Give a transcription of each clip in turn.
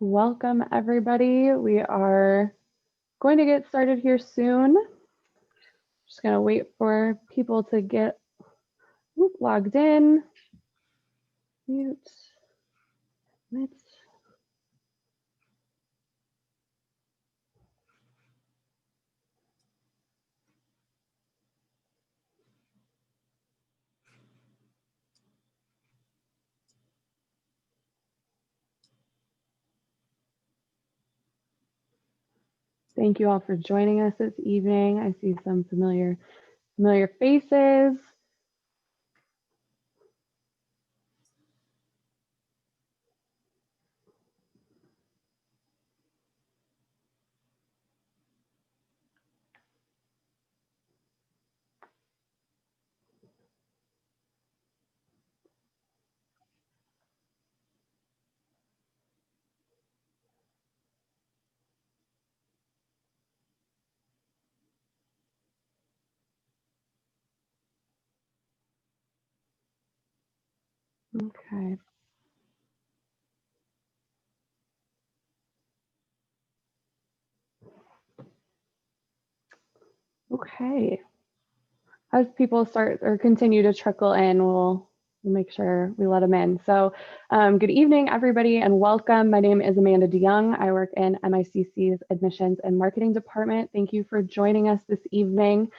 Welcome, everybody. We are going to get started here soon. Just going to wait for people to get logged in. Mute. Thank you all for joining us this evening. I see some familiar faces. Okay. Okay. As people start or continue to trickle in, we'll make sure we let them in. So good evening, everybody, and welcome. My name is Amanda DeYoung. I work in MICC's Admissions and Marketing Department. Thank you for joining us this evening.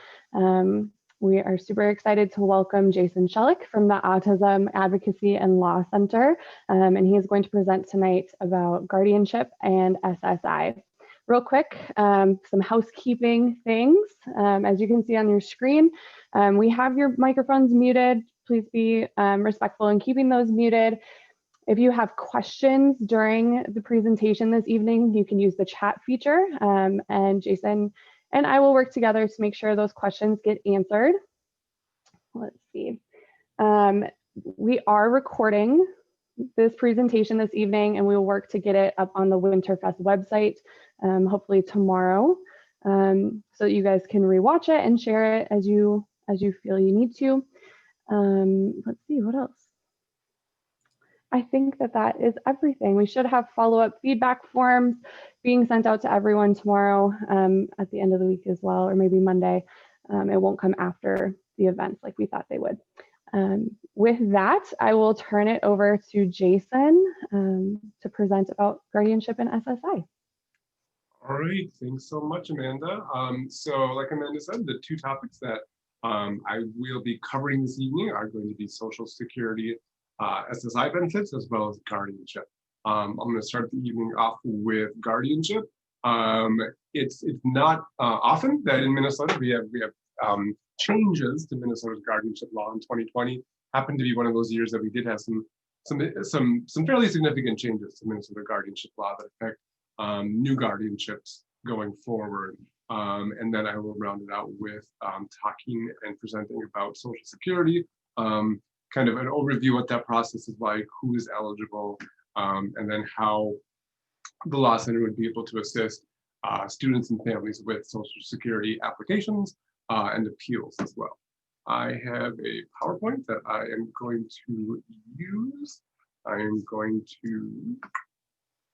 We are super excited to welcome Jason Schellack from the Autism, Advocacy, and Law Center, and he is going to present tonight about guardianship and SSI. Real quick, some housekeeping things. As you can see on your screen, we have your microphones muted. Please be respectful in keeping those muted. If you have questions during the presentation this evening, you can use the chat feature, and Jason and I will work together to make sure those questions get answered. Let's see. We are recording this presentation this evening, and we will work to get it up on the Winterfest website, hopefully tomorrow, so that you guys can rewatch it and share it as you feel you need to. Let's see, what else? I think that is everything. We should have follow-up feedback forms being sent out to everyone tomorrow at the end of the week as well, or maybe Monday. It won't come after the events like we thought they would. With that, I will turn it over to Jason to present about guardianship and SSI. All right, thanks so much, Amanda. So like Amanda said, the two topics that I will be covering this evening are going to be Social Security SSI benefits as well as guardianship. I'm going to start the evening off with guardianship. It's not often that in Minnesota we have changes to Minnesota's guardianship law in 2020. Happened to be one of those years that we did have some fairly significant changes to Minnesota guardianship law that affect new guardianships going forward. And then I will round it out with talking and presenting about Social Security, kind of an overview what that process is like, who is eligible, and then how the Law Center would be able to assist students and families with Social Security applications and appeals as well. I have a PowerPoint that I am going to use. I am going to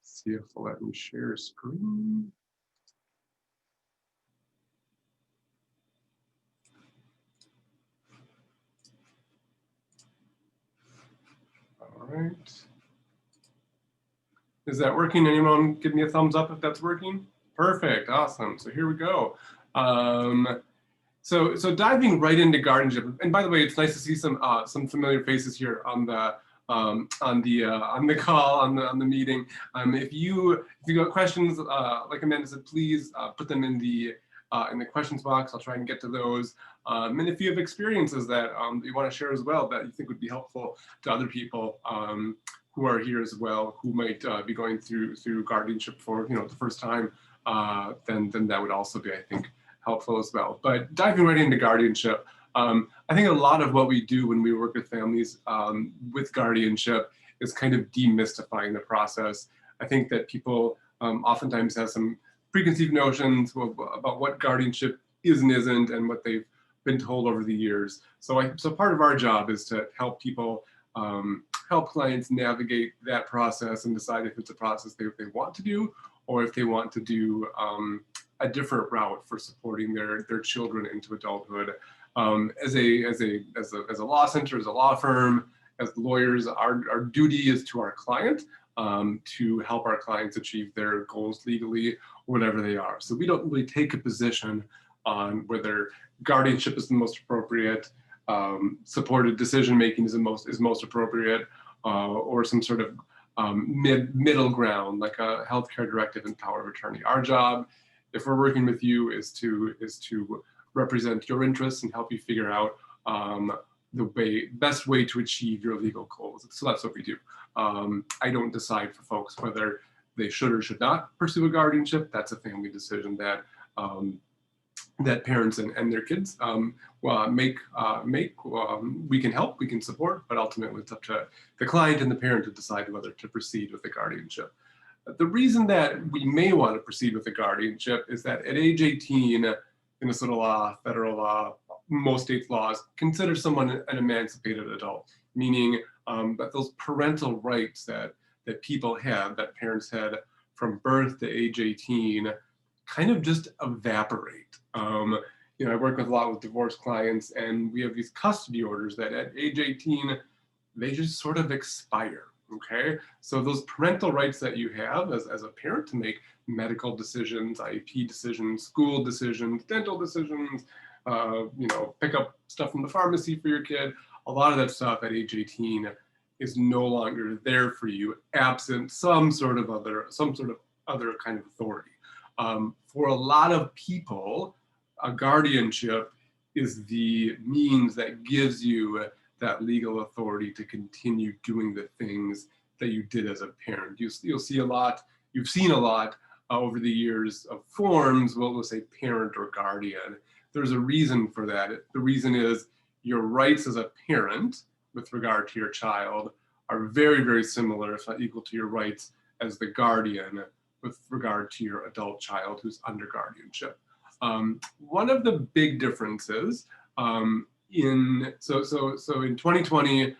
see if it'll let me share screen. All right. Is that working? Anyone give me a thumbs up if that's working? Perfect, awesome. So here we go. So diving right into guardianship, and by the way, it's nice to see some familiar faces here on the call, on the meeting. If you got questions, like Amanda said, please put them in the questions box. I'll try and get to those. And if you have experiences that you want to share as well that you think would be helpful to other people who are here as well, who might be going through guardianship for the first time, then that would also be, I think, helpful as well. But diving right into guardianship, I think a lot of what we do when we work with families with guardianship is kind of demystifying the process. I think that people oftentimes have some preconceived notions about what guardianship is and isn't, and what they've been told over the years. So part of our job is to help people help clients navigate that process and decide if it's a process they want to do, or if they want to do a different route for supporting their children into adulthood. As a law center, as a law firm, as lawyers, our duty is to our client to help our clients achieve their goals legally, whatever they are. So we don't really take a position on whether guardianship is the most appropriate, supported decision making is most appropriate, or some sort of middle ground like a healthcare directive and power of attorney. Our job, if we're working with you, is to represent your interests and help you figure out the best way to achieve your legal goals. So that's what we do. I don't decide for folks whether they should or should not pursue a guardianship. That's a family decision that that parents and their kids make. We can help, we can support, but ultimately it's up to the client and the parent to decide whether to proceed with the guardianship. The reason that we may want to proceed with the guardianship is that at age 18, Minnesota law, federal law, most states' laws consider someone an emancipated adult, meaning that those parental rights that people have, that parents had from birth to age 18, kind of just evaporate. You know, I work with a lot with divorce clients, and we have these custody orders that at age 18, they just sort of expire. Okay, so those parental rights that you have as a parent to make medical decisions, IEP decisions, school decisions, dental decisions, you know, pick up stuff from the pharmacy for your kid, a lot of that stuff at age 18 is no longer there for you, absent some sort of other kind of authority. For a lot of people, a guardianship is the means that gives you that legal authority to continue doing the things that you did as a parent. You'll see a lot, you've seen a lot over the years of forms, we'll say parent or guardian. There's a reason for that. The reason is your rights as a parent with regard to your child are very, very similar, if not equal to your rights as the guardian with regard to your adult child who's under guardianship. One of the big differences in 2020,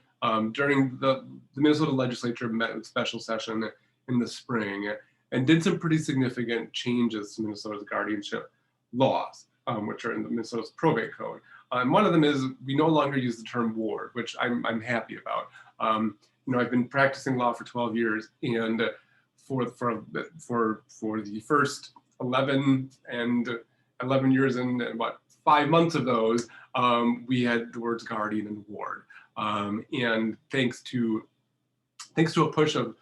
during the Minnesota legislature met with special session in the spring and did some pretty significant changes to Minnesota's guardianship laws, which are in the Minnesota's probate code. One of them is we no longer use the term ward, which I'm happy about. You know, I've been practicing law for 12 years, and for the first 11 years and what, 5 months of those, we had the words guardian and ward. And thanks to a push of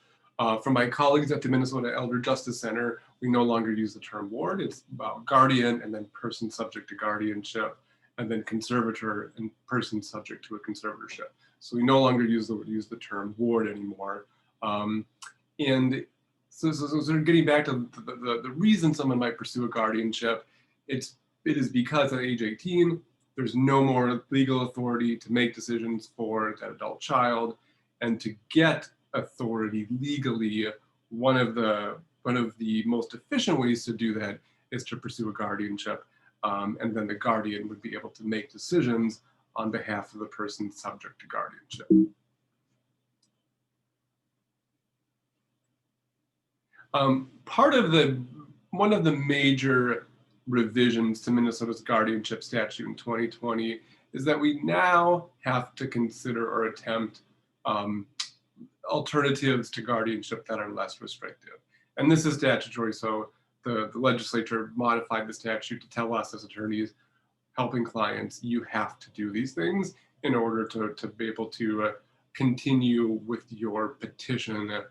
from my colleagues at the Minnesota Elder Justice Center, we no longer use the term ward. It's about guardian and then person subject to guardianship, and then conservator and person subject to a conservatorship. So we no longer use the term ward anymore. And so sort of getting back to the reason someone might pursue a guardianship, it is because at age 18, there's no more legal authority to make decisions for that adult child, and to get authority legally, one of the most efficient ways to do that is to pursue a guardianship, and then the guardian would be able to make decisions on behalf of the person subject to guardianship. One of the major revisions to Minnesota's guardianship statute in 2020 is that we now have to consider or attempt alternatives to guardianship that are less restrictive. And this is statutory, so the legislature modified the statute to tell us as attorneys helping clients, you have to do these things in order to be able to continue with your petition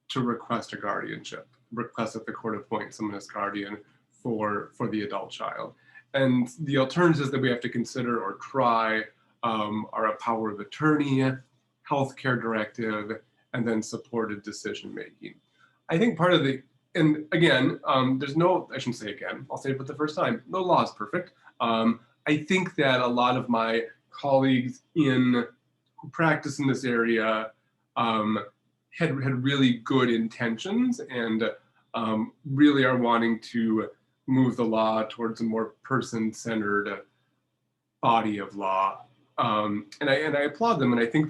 to request a guardianship, request that the court appoint someone as guardian for the adult child. And the alternatives that we have to consider or try are a power of attorney, healthcare directive, and then supported decision making. I think part of the, and again, there's no, I shouldn't say again, I'll say it for the first time, no law is perfect. I think that a lot of my colleagues who practice in this area had really good intentions and really are wanting to move the law towards a more person-centered body of law and I applaud them, and I think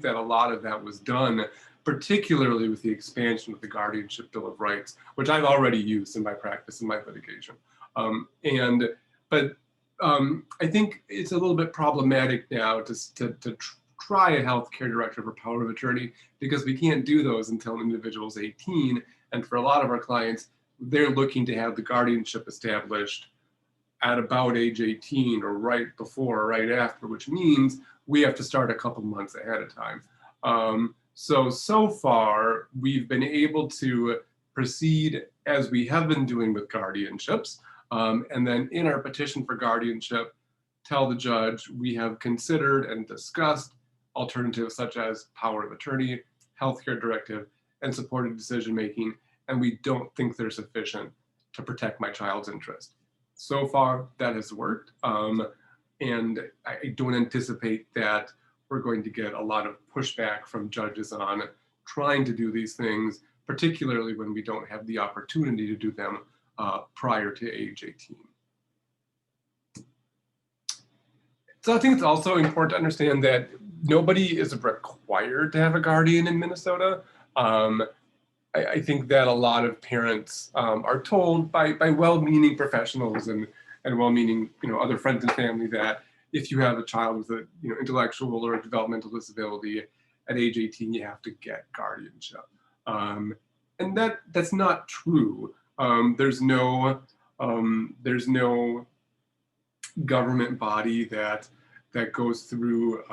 that a lot of that was done, particularly with the expansion of the Guardianship Bill of Rights, which I've already used in my practice in my litigation. But I think it's a little bit problematic now to try a healthcare directive or power of attorney, because we can't do those until an individual's 18, and for a lot of our clients, they're looking to have the guardianship established at about age 18 or right before or right after, which means we have to start a couple months ahead of time. So far, we've been able to proceed as we have been doing with guardianships. And then in our petition for guardianship, tell the judge we have considered and discussed alternatives such as power of attorney, healthcare directive, and supported decision-making, and we don't think they're sufficient to protect my child's interest. So far, that has worked, and I don't anticipate that we're going to get a lot of pushback from judges on trying to do these things, particularly when we don't have the opportunity to do them prior to age 18. So I think it's also important to understand that nobody is required to have a guardian in Minnesota. I think that a lot of parents are told by well-meaning professionals and well-meaning other friends and family that if you have a child with a intellectual or a developmental disability at age 18, you have to get guardianship, and that's not true. There's no government body that goes through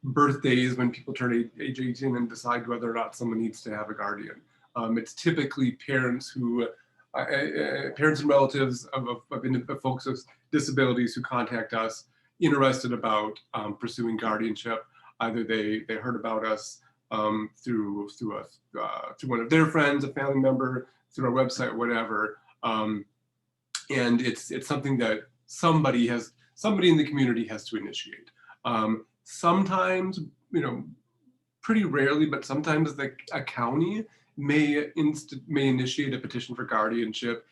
birthdays when people turn age 18 and decide whether or not someone needs to have a guardian. It's typically parents who, parents and relatives of folks with disabilities who contact us interested about pursuing guardianship. Either they heard about us through one of their friends, a family member, through our website, whatever, and it's something that somebody in the community has to initiate. Sometimes, pretty rarely, but sometimes a county may initiate a petition for guardianship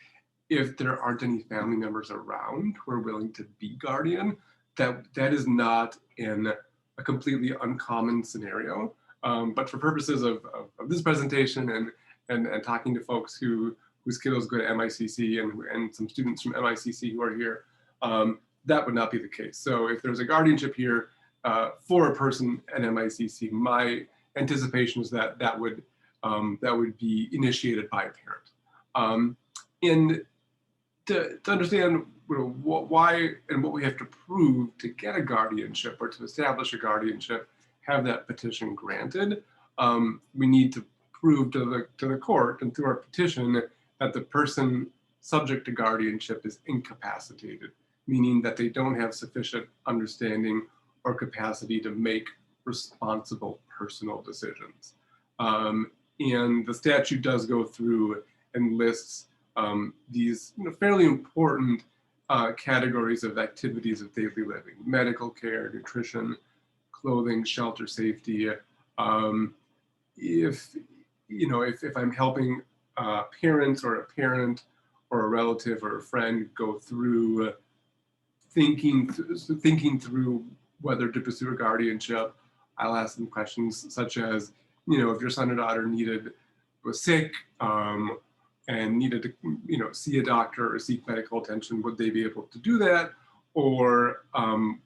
if there aren't any family members around who are willing to be guardian. That is not in a completely uncommon scenario. But for purposes of this presentation and talking to folks whose kiddos go to MICC and some students from MICC who are here, that would not be the case. So if there's a guardianship here for a person at MICC, my anticipation is that would be initiated by a parent. And to understand why and what we have to prove to get a guardianship or to establish a guardianship, have that petition granted, we need to prove to the court and through our petition that the person subject to guardianship is incapacitated, meaning that they don't have sufficient understanding or capacity to make responsible personal decisions. And the statute does go through and lists these fairly important categories of activities of daily living: medical care, nutrition, clothing, shelter, safety. If I'm helping parents or a parent or a relative or a friend go through thinking through whether to pursue a guardianship, I'll ask them questions such as, if your son or daughter was sick and needed to, see a doctor or seek medical attention, would they be able to do that? Or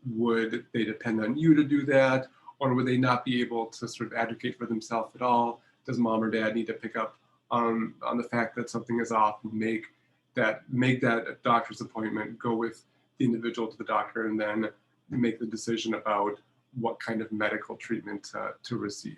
would they depend on you to do that? Or would they not be able to sort of advocate for themselves at all? Does mom or dad need to pick up on the fact that something is off and make that doctor's appointment, go with the individual to the doctor, and then make the decision about what kind of medical treatment to receive.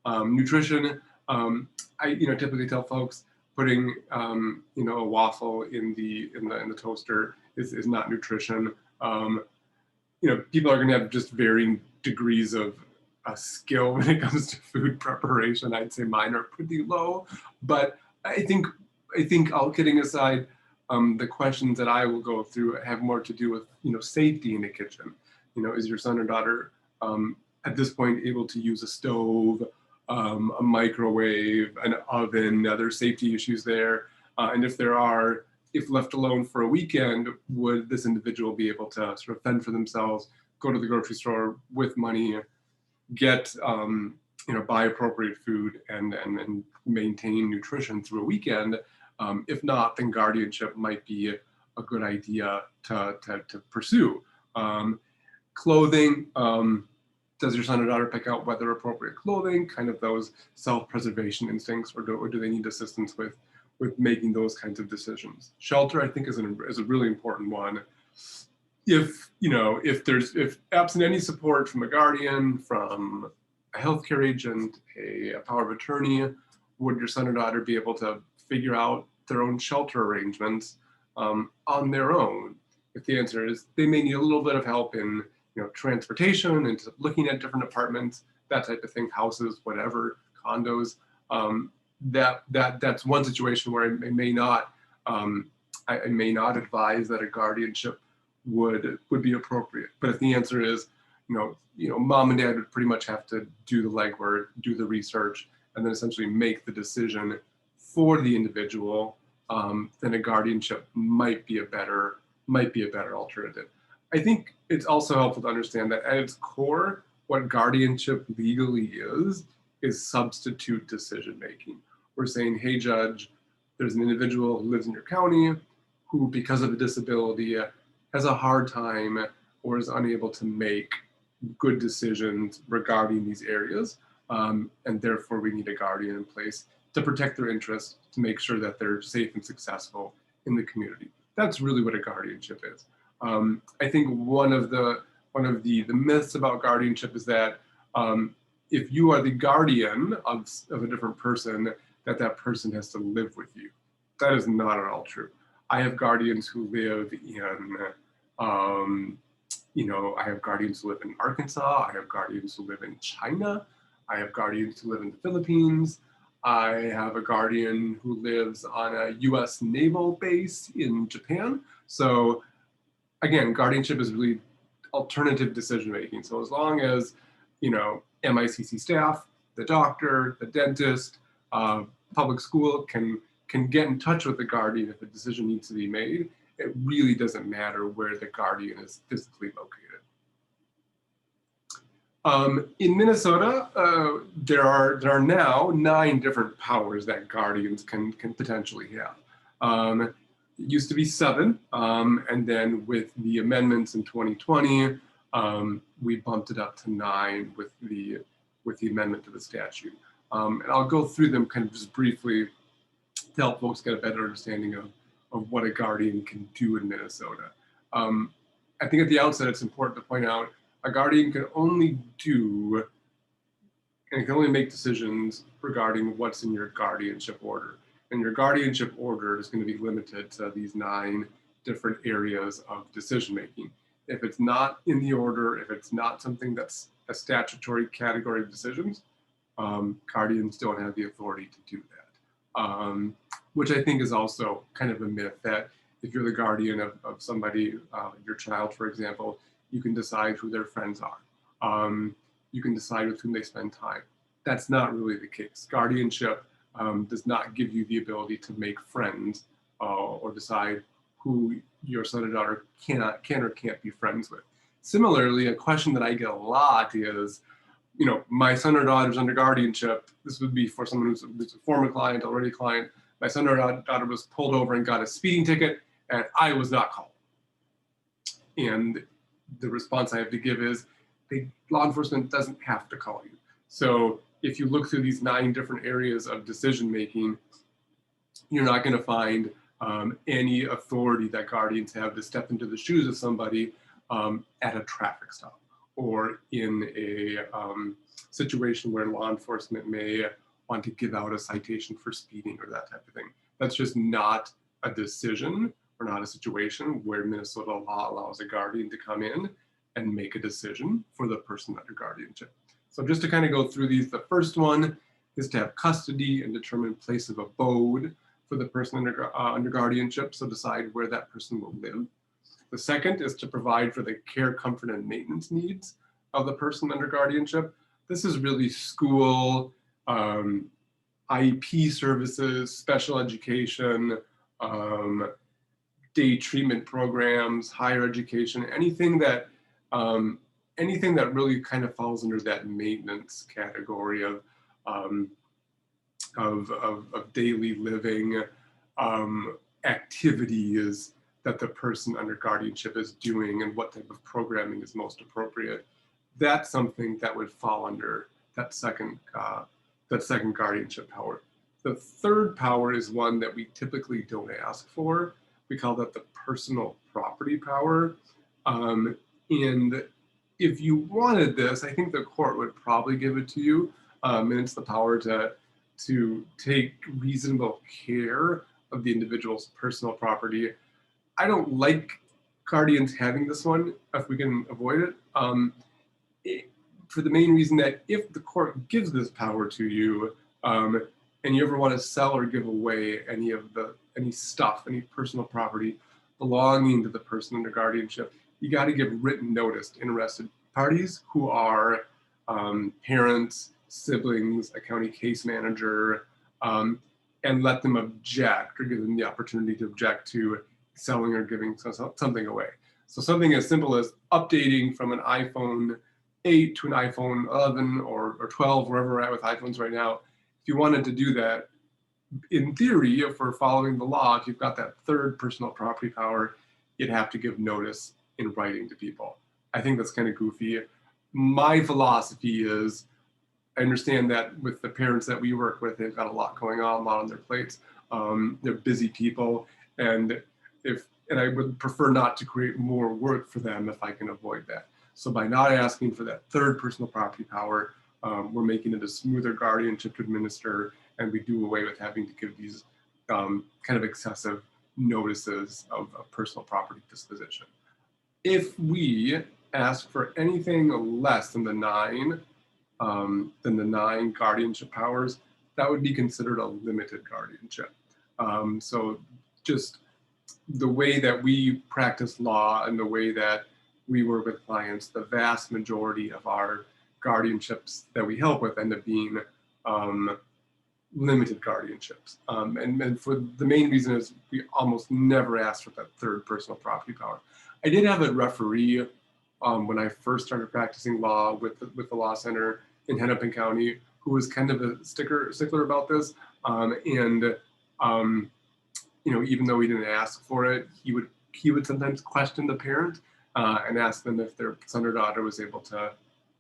Nutrition, I typically tell folks putting a waffle in the toaster is not nutrition. People are going to have just varying degrees of skill when it comes to food preparation. I'd say mine are pretty low, but I think all kidding aside, the questions that I will go through have more to do with safety in the kitchen. Is your son or daughter at this point able to use a stove, a microwave, an oven? Are there safety issues there? And if there are, if left alone for a weekend, would this individual be able to sort of fend for themselves go to the grocery store with money, get, buy appropriate food and maintain nutrition through a weekend. If not, then guardianship might be a good idea to pursue. Clothing, does your son or daughter pick out weather appropriate clothing, kind of those self-preservation instincts, or do they need assistance with making those kinds of decisions? Shelter, I think, is a really important one. If absent any support from a guardian, from a healthcare agent, a power of attorney, would your son or daughter be able to figure out their own shelter arrangements on their own? If the answer is they may need a little bit of help in transportation and looking at different apartments, that type of thing, houses, whatever, condos, that's one situation where I may not advise that a guardianship would be appropriate. But if the answer is, mom and dad would pretty much have to do the legwork, do the research, and then essentially make the decision for the individual, then a guardianship might be a better alternative. I think it's also helpful to understand that at its core, what guardianship legally is substitute decision making. We're saying, hey, judge, there's an individual who lives in your county who, because of a disability, has a hard time or is unable to make good decisions regarding these areas. And therefore, we need a guardian in place to protect their interests, to make sure that they're safe and successful in the community. That's really what a guardianship is. I think one of the myths about guardianship is that if you are the guardian of a different person, that person has to live with you. That is not at all true. I have guardians who live in, I have guardians who live in Arkansas. I have guardians who live in China. I have guardians who live in the Philippines. I have a guardian who lives on a US naval base in Japan. So again, guardianship is really alternative decision making. So as long as, MICC staff, the doctor, the dentist, public school can get in touch with the guardian if a decision needs to be made, it really doesn't matter where the guardian is physically located. In Minnesota, there are now 9 different powers that guardians can potentially have. It used to be 7, and then with the amendments in 2020, we bumped it up to 9 with the amendment to the statute. And I'll go through them kind of just briefly to help folks get a better understanding of what a guardian can do in Minnesota. I think at the outset, it's important to point out a guardian can only make decisions regarding what's in your guardianship order. And your guardianship order is going to be limited to these 9 different areas of decision making. If it's not in the order, if it's not something that's a statutory category of decisions, guardians don't have the authority to do that. Which I think is also kind of a myth, that if you're the guardian of somebody, your child, for example, you can decide who their friends are. You can decide with whom they spend time. That's not really the case. Guardianship does not give you the ability to make friends or decide who your son or daughter can or can't be friends with. Similarly, a question that I get a lot is, my son or daughter's under guardianship. This would be for someone who's a former client, already a client. My son or daughter was pulled over and got a speeding ticket, and I was not called. And the response I have to give is, law enforcement doesn't have to call you. So if you look through these 9 different areas of decision making, you're not going to find any authority that guardians have to step into the shoes of somebody at a traffic stop, or in a situation where law enforcement may want to give out a citation for speeding or that type of thing. That's just not a decision or not a situation where Minnesota law allows a guardian to come in and make a decision for the person under guardianship. So just to kind of go through these, the first one is to have custody and determine place of abode for the person under guardianship, so decide where that person will live. The second is to provide for the care, comfort, and maintenance needs of the person under guardianship. This is really school, IEP services, special education, day treatment programs, higher education, anything that anything that really kind of falls under that maintenance category of daily living activities that the person under guardianship is doing and what type of programming is most appropriate. That's something that would fall under that second guardianship power. The third power is one that we typically don't ask for. We call that the personal property power. And if you wanted this, I think the court would probably give it to you. And it's the power to take reasonable care of the individual's personal property. I don't like guardians having this one if we can avoid it. For the main reason that if the court gives this power to you, and you ever want to sell or give away any stuff, any personal property belonging to the person under guardianship, you got to give written notice to interested parties who are parents, siblings, a county case manager, and let them object or give them the opportunity to object to selling or giving something away. So something as simple as updating from an iPhone 8 to an iPhone 11 or 12, wherever we're at with iPhones right now. If you wanted to do that, in theory, if we're following the law, if you've got that third personal property power, you'd have to give notice in writing to people. I think that's kind of goofy. My philosophy is, I understand that with the parents that we work with, they've got a lot going on, a lot on their plates. They're busy people, and I would prefer not to create more work for them if I can avoid that. So by not asking for that third personal property power, we're making it a smoother guardianship to administer, and we do away with having to give these kind of excessive notices of personal property disposition. If we ask for anything less than the nine guardianship powers, that would be considered a limited guardianship. So just the way that we practice law and the way that we work with clients, the vast majority of our guardianships that we help with end up being limited guardianships. And for the main reason is we almost never ask for that third personal property power. I did have a referee when I first started practicing law with the law center in Hennepin County, who was kind of a stickler about this. You know, even though he didn't ask for it, he would sometimes question the parent and ask them if their son or daughter was able to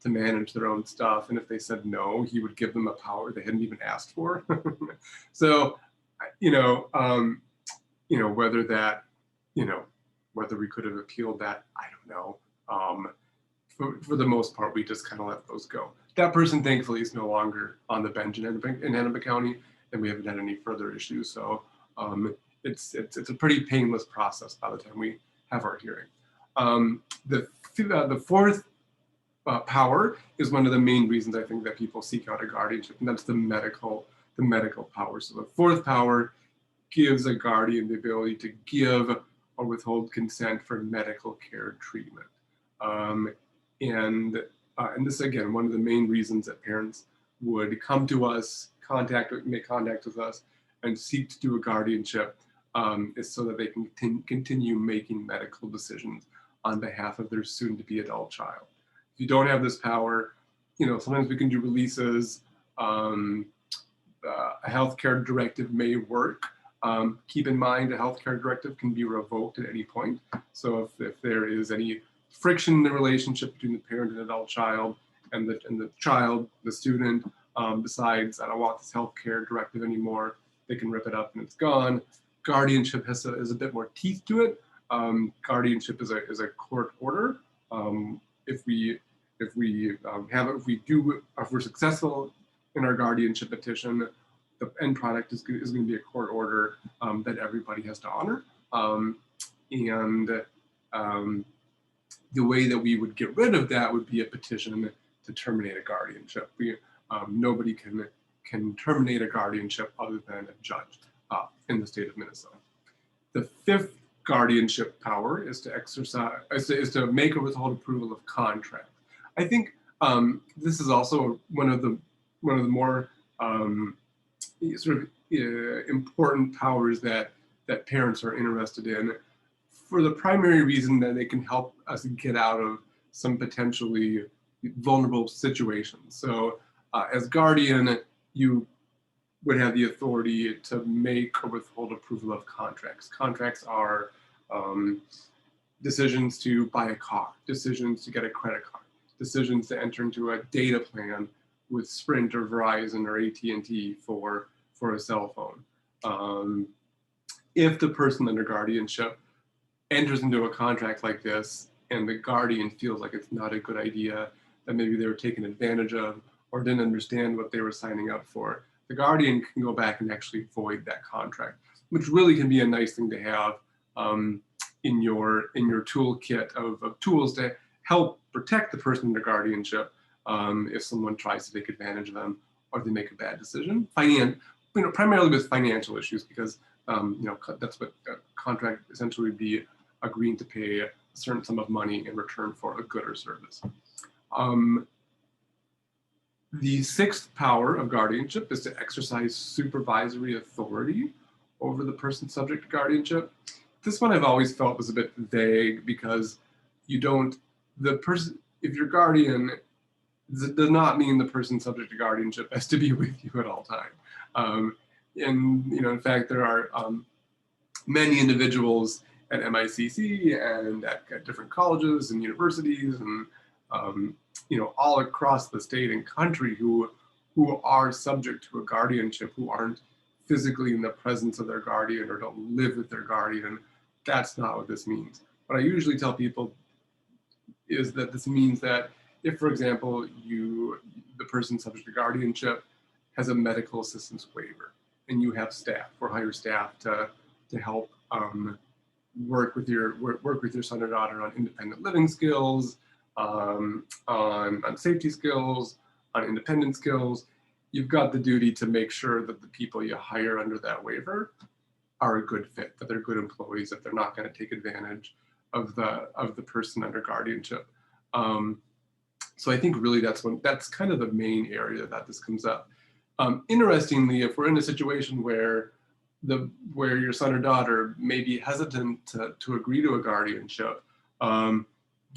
manage their own stuff. And if they said no, he would give them a power they hadn't even asked for. So, whether that, whether we could have appealed that, I don't know. For the most part, we just kind of let those go. That person, thankfully, is no longer on the bench in Hennepin County, and we haven't had any further issues. So it's a pretty painless process by the time we have our hearing. The fourth power is one of the main reasons I think that people seek out a guardianship, and that's the medical power. So the fourth power gives a guardian the ability to give or withhold consent for medical care treatment. And this, again, one of the main reasons that parents would come to us, make contact with us, and seek to do a guardianship is so that they can continue making medical decisions on behalf of their soon-to-be adult child. If you don't have this power, sometimes we can do releases. A healthcare directive may work. Keep in mind, a healthcare directive can be revoked at any point. So if there is any friction in the relationship between the parent and adult child, and the child, the student, decides, I don't want this healthcare directive anymore, they can rip it up and it's gone. Guardianship has a bit more teeth to it. Guardianship is a court order. If we're successful in our guardianship petition, the end product is going to be a court order that everybody has to honor. The way that we would get rid of that would be a petition to terminate a guardianship. Nobody can terminate a guardianship other than a judge in the state of Minnesota. The fifth guardianship power is to make or withhold approval of contracts. I think this is also one of the more important powers that parents are interested in, for the primary reason that they can help us get out of some potentially vulnerable situations. So as guardian, you would have the authority to make or withhold approval of contracts. Contracts are decisions to buy a car, decisions to get a credit card, decisions to enter into a data plan with Sprint or Verizon or AT&T for a cell phone. If the person under guardianship enters into a contract like this and the guardian feels like it's not a good idea, that maybe they were taken advantage of or didn't understand what they were signing up for, the guardian can go back and actually void that contract, which really can be a nice thing to have in your toolkit of tools to help protect the person under guardianship if someone tries to take advantage of them or they make a bad decision. Primarily with financial issues, because that's what a contract essentially would be, agreeing to pay a certain sum of money in return for a good or service. The sixth power of guardianship is to exercise supervisory authority over the person subject to guardianship. This one I've always felt was a bit vague, because if your guardian, does not mean the person subject to guardianship has to be with you at all times. In fact, there are many individuals at MICC and at different colleges and universities and all across the state and country who are subject to a guardianship, who aren't physically in the presence of their guardian or don't live with their guardian. That's not what this means. What I usually tell people is that this means that if, for example, the person subject to guardianship has a medical assistance waiver, and you have staff or hire staff to help work with your son or daughter on independent living skills, on safety skills, on independent skills, you've got the duty to make sure that the people you hire under that waiver are a good fit, that they're good employees, that they're not going to take advantage of the person under guardianship. So I think really that's kind of the main area that this comes up. Interestingly, if we're in a situation where your son or daughter may be hesitant to agree to a guardianship,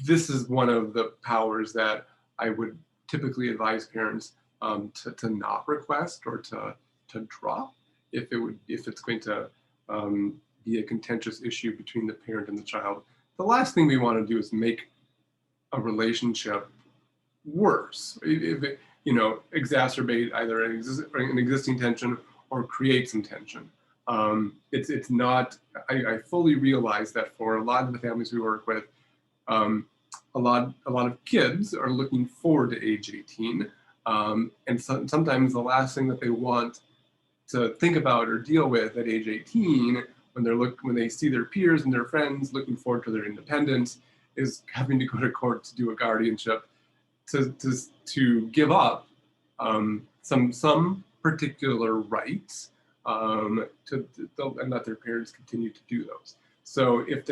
this is one of the powers that I would typically advise parents to not request or to drop if it's going to be a contentious issue between the parent and the child. The last thing we want to do is make a relationship worse, if it, exacerbate either an existing tension or create some tension. It's not. I fully realize that for a lot of the families we work with, a lot of kids are looking forward to age 18, and sometimes the last thing that they want to think about or deal with at age 18, when they see their peers and their friends looking forward to their independence, is having to go to court to do a guardianship, to give up some particular rights and let their parents continue to do those. So if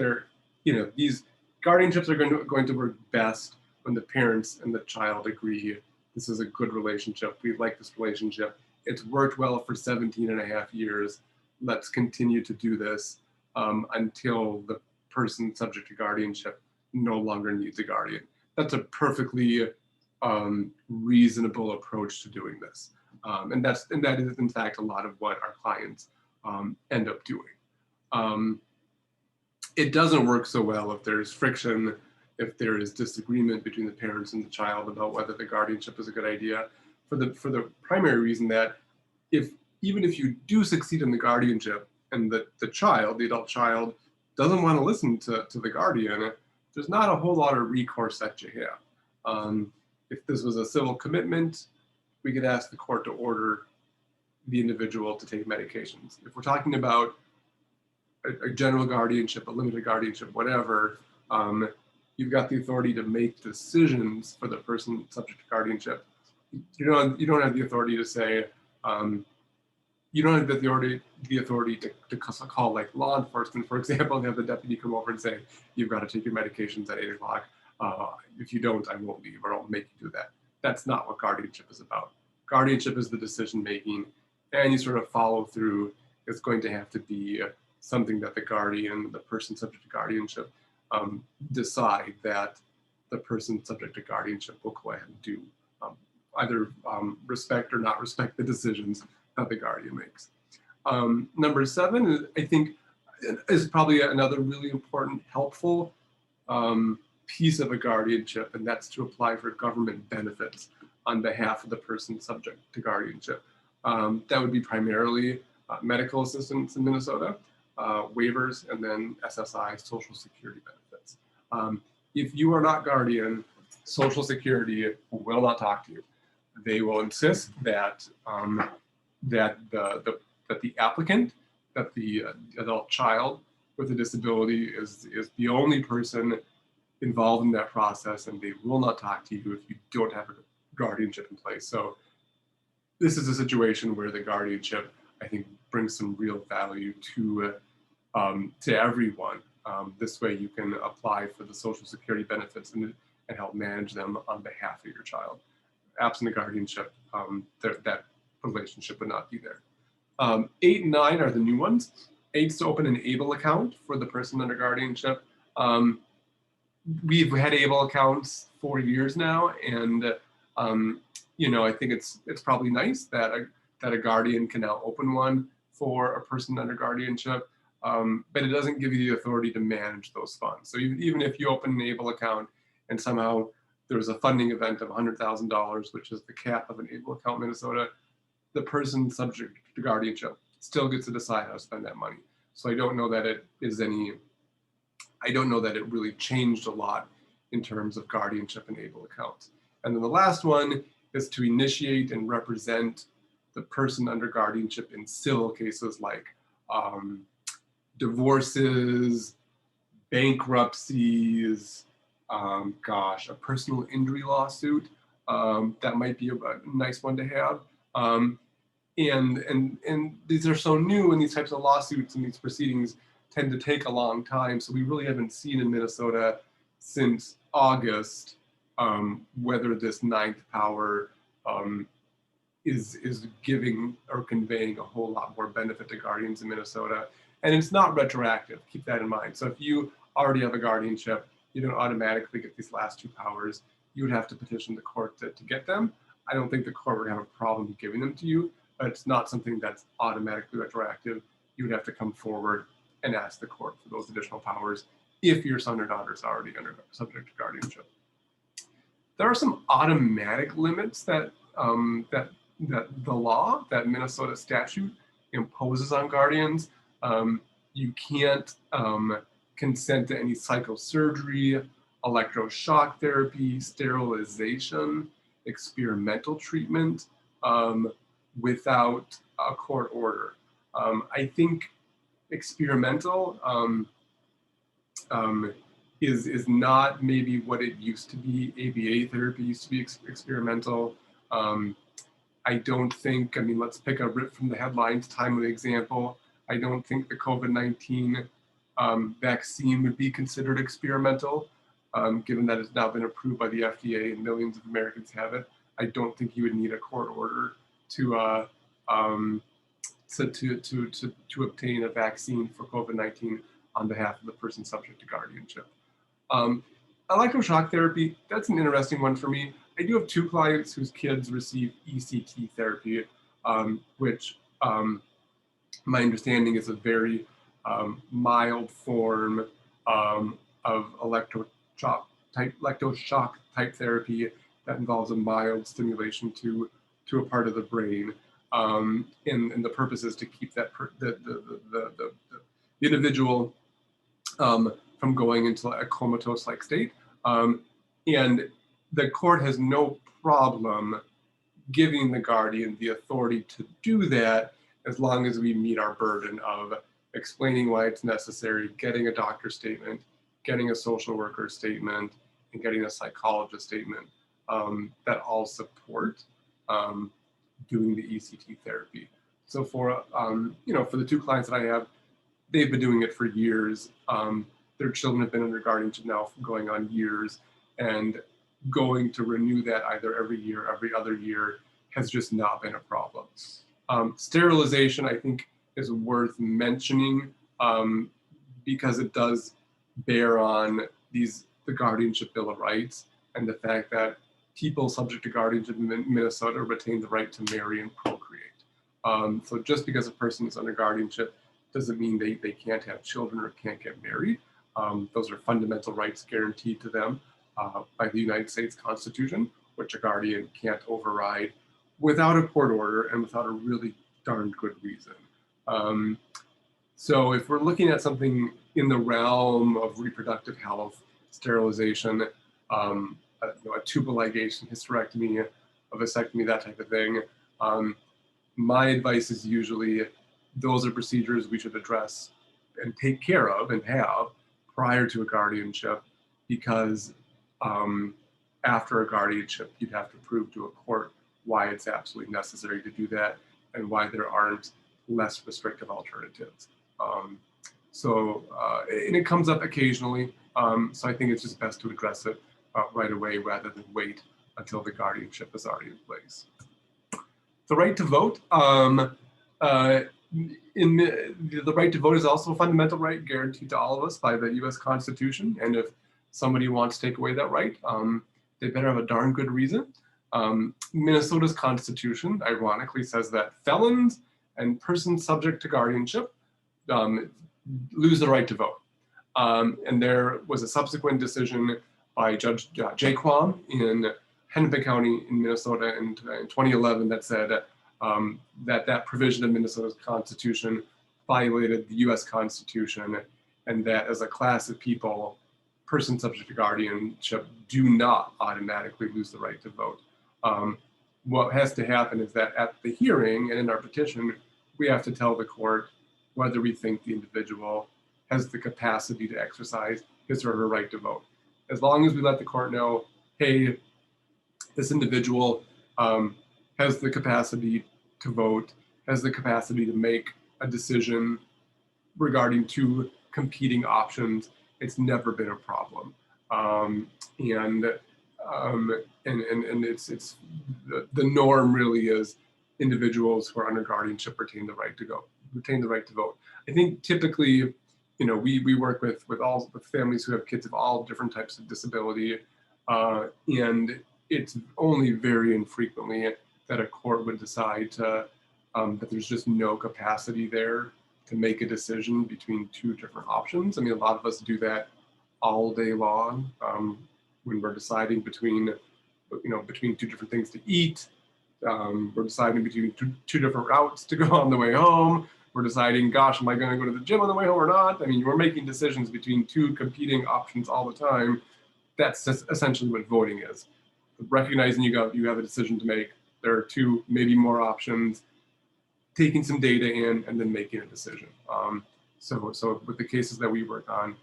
these guardianships are going to work best when the parents and the child agree, this is a good relationship, we like this relationship, it's worked well for 17 and a half years, let's continue to do this until the person subject to guardianship no longer needs a guardian. That's a perfectly reasonable approach to doing this. And that is in fact a lot of what our clients end up doing. It doesn't work so well if there's friction, if there is disagreement between the parents and the child about whether the guardianship is a good idea, for the primary reason that even if you do succeed in the guardianship and the adult child doesn't want to listen to the guardian, there's not a whole lot of recourse that you have. If this was a civil commitment, we could ask the court to order the individual to take medications. If we're talking about a general guardianship, a limited guardianship, whatever, you've got the authority to make decisions for the person subject to guardianship. You don't have the authority to say, you don't have the authority to call like law enforcement, for example, and have the deputy come over and say, you've got to take your medications at 8 o'clock. If you don't, I won't leave, or I'll make you do that. That's not what guardianship is about. Guardianship is the decision making, and you sort of follow through. It's going to have to be something that the guardian, the person subject to guardianship, decide that the person subject to guardianship will go ahead and do, either respect or not respect the decisions that the guardian makes. Number 7, I think, is probably another really important, helpful piece of a guardianship, and that's to apply for government benefits on behalf of the person subject to guardianship. That would be primarily medical assistance in Minnesota, waivers, and then SSI, Social Security benefits. If you are not guardian, Social Security will not talk to you. They will insist that that the applicant, that the adult child with a disability is the only person involved in that process, and they will not talk to you if you don't have a guardianship in place. So this is a situation where the guardianship, I think, brings some real value to everyone. This way you can apply for the Social Security benefits and help manage them on behalf of your child. Absent a guardianship, that relationship would not be there. 8 and 9 are the new ones. 8's to open an ABLE account for the person under guardianship. We've had ABLE accounts for years now, and you know, I think it's probably nice that a guardian can now open one for a person under guardianship, but it doesn't give you the authority to manage those funds. So even if you open an ABLE account and somehow there's a funding event of $100,000, which is the cap of an ABLE account in Minnesota, the person subject to guardianship still gets to decide how to spend that money. So I don't know that it really changed a lot in terms of guardianship and ABLE accounts. And then the last one is to initiate and represent the person under guardianship in civil cases like divorces, bankruptcies, a personal injury lawsuit. That might be a nice one to have. And these are so new, and these types of lawsuits and these proceedings tend to take a long time. So we really haven't seen in Minnesota since August whether this 9th power is giving or conveying a whole lot more benefit to guardians in Minnesota. And it's not retroactive, keep that in mind. So if you already have a guardianship, you don't automatically get these last 2 powers. You would have to petition the court to get them. I don't think the court would have a problem giving them to you, but it's not something that's automatically retroactive. You would have to come forward and ask the court for those additional powers if your son or daughter is already subject to guardianship. There are some automatic limits that the law, that Minnesota statute imposes on guardians. You can't consent to any psychosurgery, electroshock therapy, sterilization, experimental treatment without a court order. I think experimental is not maybe what it used to be. ABA therapy used to be experimental. I don't think, I mean, let's pick a rip from the headlines, timely example. I don't think the COVID-19 vaccine would be considered experimental, given that it's now been approved by the FDA and millions of Americans have it. I don't think you would need a court order to obtain a vaccine for COVID-19 on behalf of the person subject to guardianship. Electroshock therapy, that's an interesting one for me. I do have 2 clients whose kids receive ECT therapy, which my understanding is a very mild form of electroshock type therapy that involves a mild stimulation to a part of the brain. And the purpose is to keep that the individual from going into a comatose-like state. And the court has no problem giving the guardian the authority to do that as long as we meet our burden of explaining why it's necessary, getting a doctor's statement, getting a social worker statement, and getting a psychologist statement that all support doing the ECT therapy. So for for the 2 clients that I have, they've been doing it for years. Their children have been under guardianship now for going on years, and going to renew that either every year, every other year has just not been a problem. Sterilization, I think, is worth mentioning because it does bear on the the Guardianship Bill of Rights and the fact that people subject to guardianship in Minnesota retain the right to marry and procreate. So just because a person is under guardianship doesn't mean they can't have children or can't get married. Those are fundamental rights guaranteed to them by the United States Constitution, which a guardian can't override without a court order and without a really darn good reason. So if we're looking at something in the realm of reproductive health, sterilization, a tubal ligation, hysterectomy, a vasectomy, that type of thing, my advice is usually those are procedures we should address and take care of and have prior to a guardianship, because after a guardianship, you'd have to prove to a court why it's absolutely necessary to do that and why there aren't less restrictive alternatives. And it comes up occasionally, so I think it's just best to address it right away rather than wait until the guardianship is already in place. The right to vote. The right to vote is also a fundamental right guaranteed to all of us by the US Constitution. And if somebody wants to take away that right, they better have a darn good reason. Minnesota's Constitution, ironically, says that felons and persons subject to guardianship lose the right to vote. And there was a subsequent decision by Judge Jaquam in Hennepin County in Minnesota in 2011 that said that provision of Minnesota's Constitution violated the US Constitution, and that as a class of people, persons subject to guardianship do not automatically lose the right to vote. What has to happen is that at the hearing and in our petition, we have to tell the court whether we think the individual has the capacity to exercise his or her right to vote. As long as we let the court know, hey, this individual has the capacity to vote, has the capacity to make a decision regarding two competing options, it's never been a problem. It's the norm really is individuals who are under guardianship retain the right to vote. I think typically, we work with families who have kids of all different types of disability, and it's only very infrequently that a court would decide that there's just no capacity there to make a decision between two different options. I mean, a lot of us do that all day long when we're deciding between two different things to eat. We're deciding between two different routes to go on the way home. We're deciding, gosh, am I going to go to the gym on the way home or not? I mean, we're making decisions between two competing options all the time. That's just essentially what voting is. Recognizing you have a decision to make. There are two, maybe more options, taking some data in and then making a decision. So with the cases that we work on,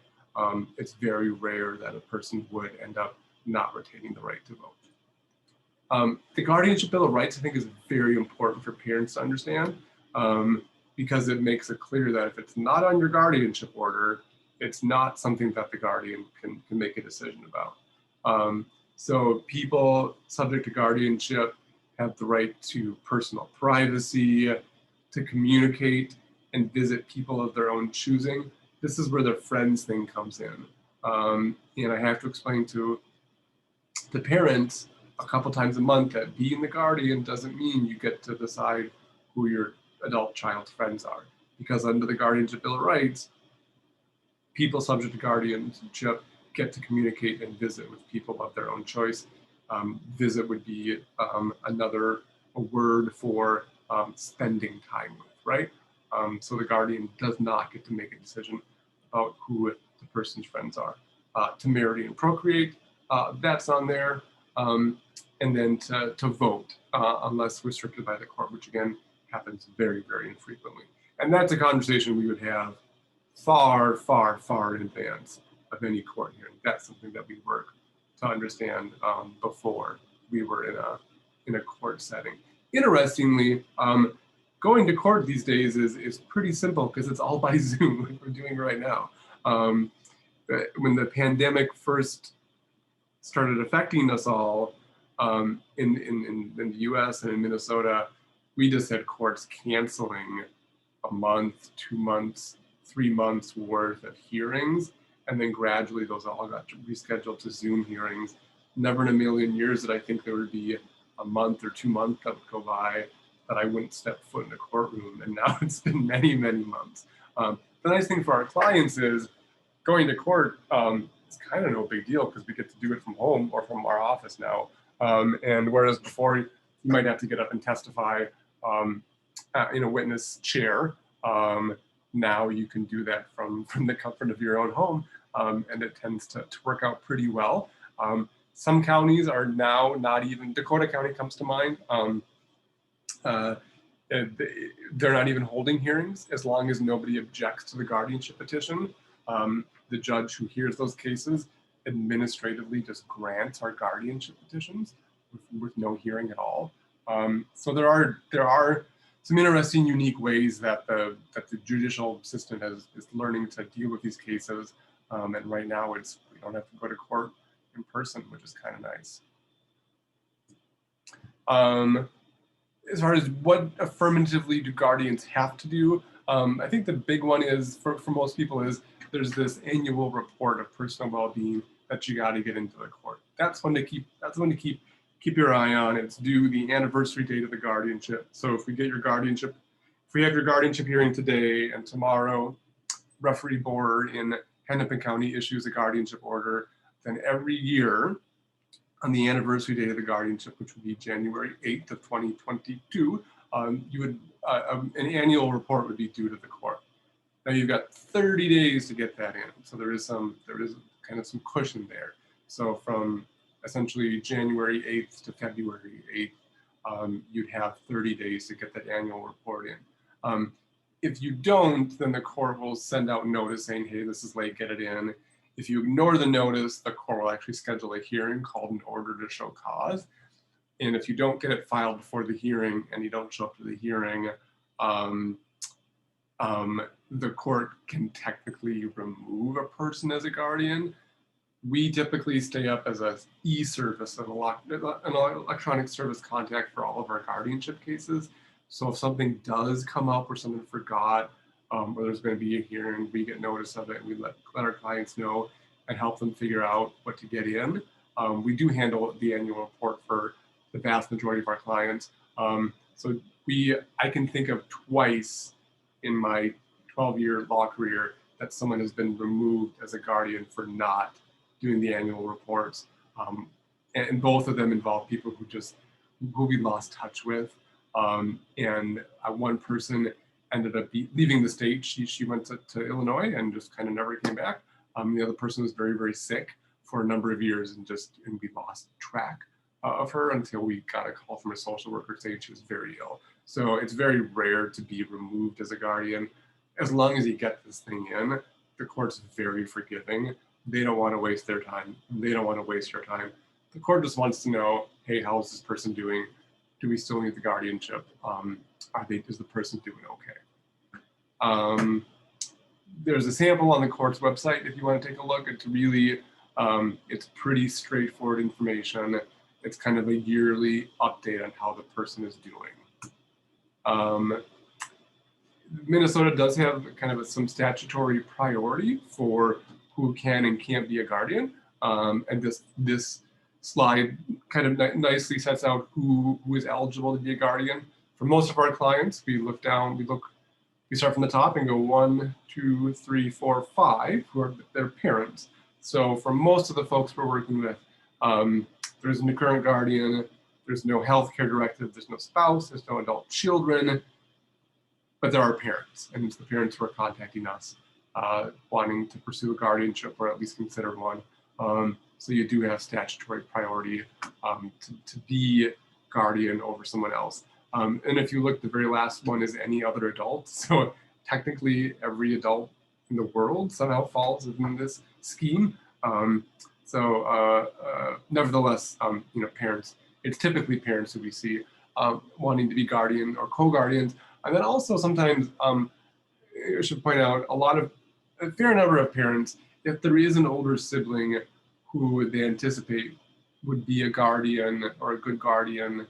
it's very rare that a person would end up not retaining the right to vote. The Guardianship Bill of Rights, I think, is very important for parents to understand because it makes it clear that if it's not on your guardianship order, it's not something that the guardian can make a decision about. So people subject to guardianship have the right to personal privacy, to communicate and visit people of their own choosing. This is where the friends thing comes in. And I have to explain to the parents a couple times a month that being the guardian doesn't mean you get to decide who your adult child's friends are. Because under the Guardianship Bill of Rights, people subject to guardianship get to communicate and visit with people of their own choice. Visit would be a word for spending time with, right? So the guardian does not get to make a decision about who the person's friends are. To marry and procreate, that's on there. And then to vote, unless restricted by the court, which again happens very, very infrequently. And that's a conversation we would have far, far, far in advance of any court hearing. That's something that we work to understand before we were in a court setting. Interestingly, going to court these days is pretty simple because it's all by Zoom, like we're doing right now. When the pandemic first started affecting us all in the US and in Minnesota, we just had courts canceling a month, 2 months, 3 months worth of hearings. And then gradually those all got rescheduled to Zoom hearings. Never in a million years did I think there would be a month or 2 months that would go by that I wouldn't step foot in a courtroom. And now it's been many, many months. The nice thing for our clients is going to court, it's kind of no big deal because we get to do it from home or from our office now. And whereas before you might have to get up and testify in a witness chair, now you can do that from the comfort of your own home, and it tends to work out pretty well. Some counties are now not even, Dakota County comes to mind. They're not even holding hearings as long as nobody objects to the guardianship petition. The judge who hears those cases administratively just grants our guardianship petitions with no hearing at all. So there are some interesting, unique ways that the judicial system is learning to deal with these cases. And right now we don't have to go to court in person, which is kind of nice. As far as what affirmatively do guardians have to do, I think the big one is for most people is there's this annual report of personal well-being that you got to get into the court. That's one to keep your eye on. It's due the anniversary date of the guardianship. So if we have your guardianship hearing today and tomorrow, referee board in Hennepin County issues a guardianship order, then every year on the anniversary date of the guardianship, which would be January 8th of 2022, an annual report would be due to the court. Now you've got 30 days to get that in. So there is kind of some cushion there. So from essentially January 8th to February 8th, you'd have 30 days to get that annual report in. If you don't, then the court will send out notice saying, hey, this is late, get it in. If you ignore the notice, the court will actually schedule a hearing called an order to show cause. And if you don't get it filed before the hearing and you don't show up to the hearing, the court can technically remove a person as a guardian. We typically stay up as an e-service, an electronic service contact for all of our guardianship cases. So if something does come up or someone forgot, or there's going to be a hearing, we get notice of it, and we let our clients know and help them figure out what to get in. We do handle the annual report for the vast majority of our clients. So I can think of twice in my 12-year law career that someone has been removed as a guardian for not doing the annual reports. And both of them involve people who we lost touch with. And one person ended up leaving the state. She went to Illinois and just kind of never came back. The other person was very, very sick for a number of years and we lost track of her until we got a call from a social worker saying she was very ill. So it's very rare to be removed as a guardian. As long as you get this thing in, the court's very forgiving. They don't want to waste their time. They don't want to waste your time. The court just wants to know, hey, how is this person doing? Do we still need the guardianship? Is the person doing okay? There's a sample on the court's website if you want to take a look. It's really, it's pretty straightforward information. It's kind of a yearly update on how the person is doing. Minnesota does have kind of some statutory priority for who can and can't be a guardian. And this slide kind of nicely sets out who is eligible to be a guardian. For most of our clients, we start from the top and go 1, 2, 3, 4, 5, who are their parents. So for most of the folks we're working with, there's no current guardian, there's no healthcare directive, there's no spouse, there's no adult children, but there are parents, and it's the parents who are contacting us, wanting to pursue a guardianship or at least consider one. So you do have statutory priority to be guardian over someone else. And if you look, the very last one is any other adult. So technically every adult in the world somehow falls within this scheme. Nevertheless, parents, it's typically parents who we see wanting to be guardian or co-guardians. And then also sometimes, I should point out, a fair number of parents, if there is an older sibling who they anticipate would be a guardian or a good guardian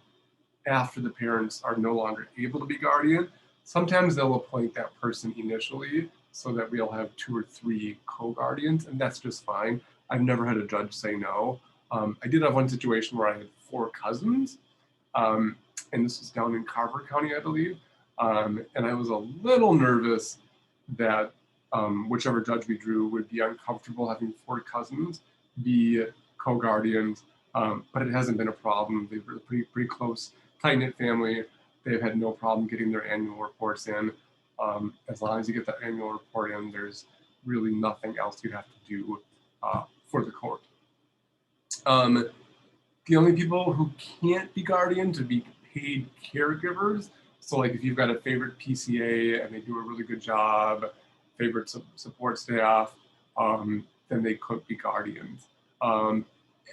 after the parents are no longer able to be guardian, sometimes they'll appoint that person initially so that we'll have 2 or 3 co-guardians, and that's just fine. I've never had a judge say no. I did have one situation where I had 4 cousins, and this was down in Carver County, I believe, and I was a little nervous that whichever judge we drew would be uncomfortable having 4 cousins be co-guardians, but it hasn't been a problem. They were a pretty close, tight-knit family. They've had no problem getting their annual reports in. As long as you get that annual report in, there's really nothing else you have to do for the court. The only people who can't be guardians would be paid caregivers. So like if you've got a favorite PCA and they do a really good job, favorite support staff, then they could be guardians.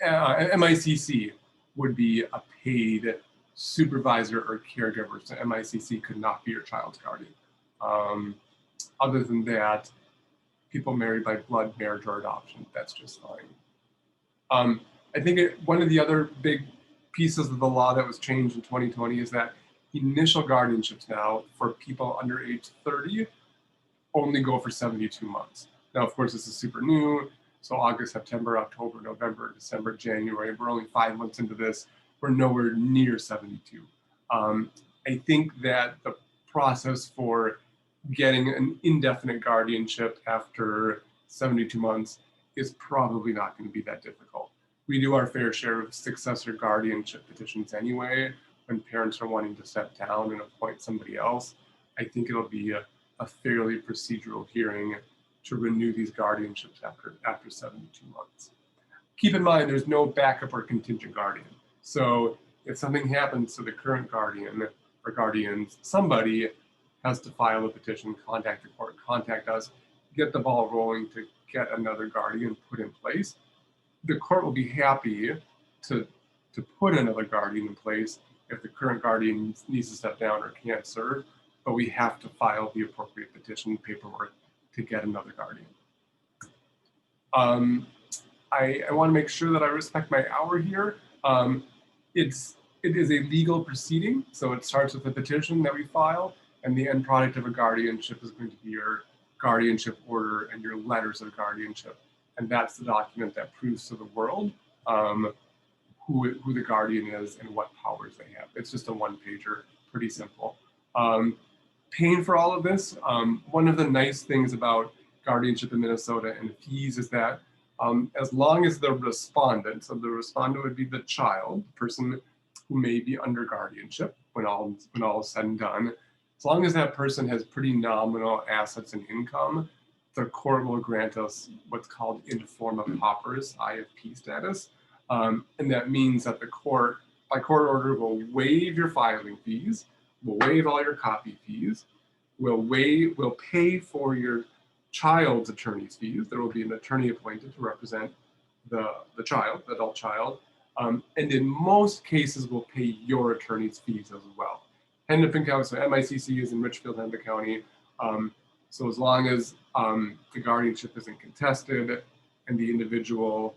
MICC would be a paid supervisor or caregiver, so MICC could not be your child's guardian. Other than that, people married by blood, marriage, or adoption, that's just fine. I think one of the other big pieces of the law that was changed in 2020 is that initial guardianships now for people under age 30 only go for 72 months. Now, of course, this is super new. So August, September, October, November, December, January, we're only 5 months into this. We're nowhere near 72. I think that the process for getting an indefinite guardianship after 72 months is probably not going to be that difficult. We do our fair share of successor guardianship petitions anyway, when parents are wanting to step down and appoint somebody else. I think it'll be a fairly procedural hearing to renew these guardianships after 72 months. Keep in mind, there's no backup or contingent guardian. So if something happens to the current guardian or guardians, somebody has to file a petition, contact the court, contact us, get the ball rolling to get another guardian put in place. The court will be happy to put another guardian in place if the current guardian needs to step down or can't serve, but we have to file the appropriate petition paperwork to get another guardian. I want to make sure that I respect my hour here. It is a legal proceeding, so it starts with a petition that we file, and the end product of a guardianship is going to be your guardianship order and your letters of guardianship. And that's the document that proves to the world who the guardian is and what powers they have. It's just a one-pager, pretty simple. Paying for all of this, one of the nice things about guardianship in Minnesota and fees is that as long as the respondent, so the respondent would be the child, the person who may be under guardianship when all is said and done, as long as that person has pretty nominal assets and income, the court will grant us what's called informa pauperis, IFP status. And that means that the court, by court order, will waive your filing fees, will waive all your copy fees, will pay for your child's attorney's fees. There will be an attorney appointed to represent the child, the adult child. And in most cases, will pay your attorney's fees as well. Hennepin County, so MICC is in Richfield, Hennepin County. So as long as the guardianship isn't contested and the individual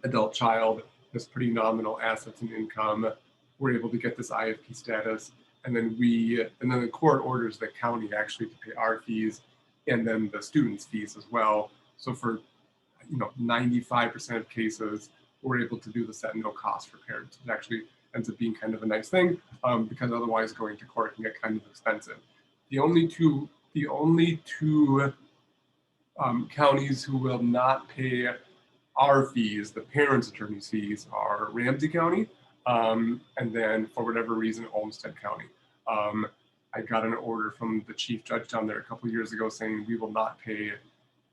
adult child has pretty nominal assets and income, we're able to get this IFP status. And then the court orders the county actually to pay our fees and then the students' fees as well. So for 95% of cases, we're able to do this at no cost for parents. It actually ends up being kind of a nice thing because otherwise going to court can get kind of expensive. The only two counties who will not pay our fees, the parents' attorney's fees, are Ramsey County, and then for whatever reason, Olmsted County. I got an order from the chief judge down there a couple of years ago saying we will not pay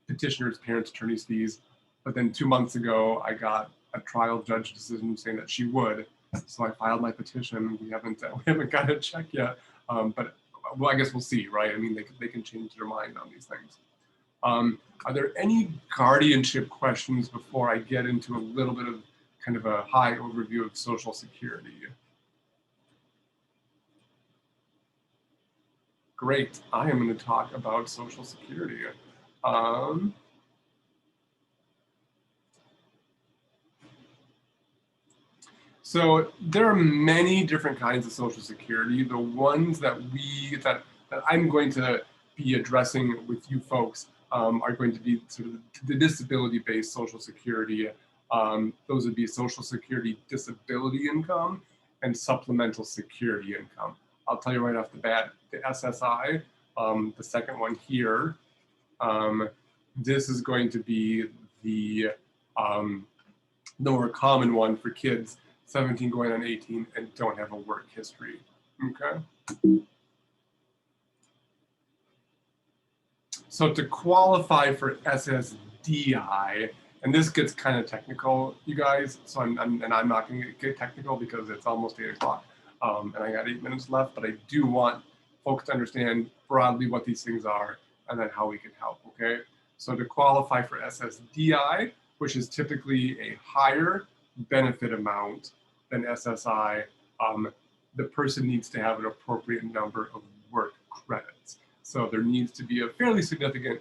petitioners' parents' attorney's fees. But then 2 months ago, I got a trial judge decision saying that she would. So I filed my petition. We haven't got a check yet, but well, I guess we'll see, right? I mean, they can change their mind on these things. Are there any guardianship questions before I get into a little bit of kind of a high overview of Social Security? Great, I am going to talk about Social Security. So there are many different kinds of Social Security. The ones that I'm going to be addressing with you folks are going to be sort of the disability-based Social Security. Those would be Social Security disability income and supplemental security income. I'll tell you right off the bat, the SSI, the second one here, this is going to be the more common one for kids 17 going on 18 and don't have a work history, okay? So to qualify for SSDI, and this gets kind of technical, you guys, so I'm not gonna get technical because it's almost 8 o'clock and I got 8 minutes left, but I do want folks to understand broadly what these things are and then how we can help, okay? So to qualify for SSDI, which is typically a higher benefit amount than SSI, the person needs to have an appropriate number of work credits. So there needs to be a fairly significant